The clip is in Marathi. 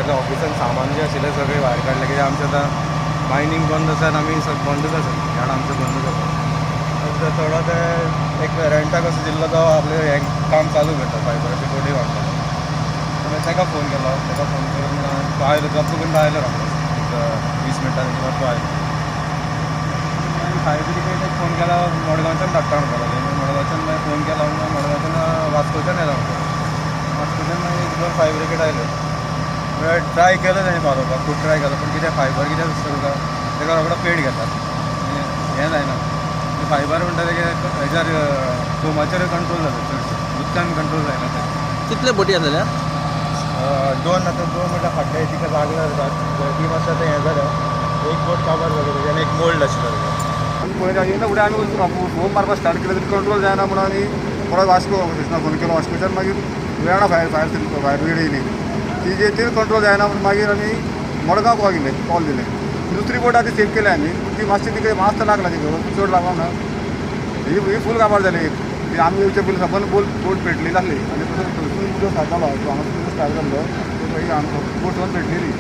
सगळं ऑफिसान सामान जे आशिल्लें सगळें भायर काडलें कित्याक आमचें आतां मायनींग बंद आसा आनी आमी बंदूच आसा झाड आमचें बंदूच आसा थोडो ते एक रेंटाक असो दिल्लो तो आपलें हें काम चालू करता फायबराची कोडी वाडटा मागीर ताका फोन केलो ताका फोन करून तो आयलो जॉब करून आयलो एक 20 मिनटांनी परत तो आयलो फायर ब्रिगेड फोन केला मडगांवच्यान धाडटा म्हणटालो मडगांवच्यान मागीर फोन केला मडगांवच्यान वास्कोच्यान येता म्हणटालो वास्कोच्यान मागीर दोन फायर ब्रिगेड आयले ट्राय केलो ताणें मारोवपाक खूब ट्राय केलो पूण कितें फायबर कितें आसता तुका ताका रोखडो पेड घेतात हें जायना फायबर म्हणटा तेगे हेज्यार फोमाचेर कंट्रोल जाता चडशें उदकान कंट्रोल जायना तें कितले बोटी आसलेल्या दोन म्हणल्यार फाटल्या तिका लागला टीम आसता तें हें जालें एक बोट काबार जालो तेजें एक मोल्ड आशिल्लो पयलीं येयना फुडें आमी फोन मारपाक स्टार्ट केलें तरी कंट्रोल जायना म्हणून आमी परत वास्को ऑफिसांत फोन केलो वास्कोच्यान मागीर वेळा फायर ब्रिगेड येयली ती कंट्रोल जायना म्हणून मागीर आमी मडगांव कॉल दिलें दुसरी बोट आतां सेव केली आमी ती मातशी तिका मास्त लागला तिका चड लागना ना ही फूल काबार जाली ती आमी येवचे पयलीं सबंद बोट पेटलेली आसली आनी थंयसून उदक स्टार्ट जालो हांगा स्टार्ट जाल्लो बोट पेटलेली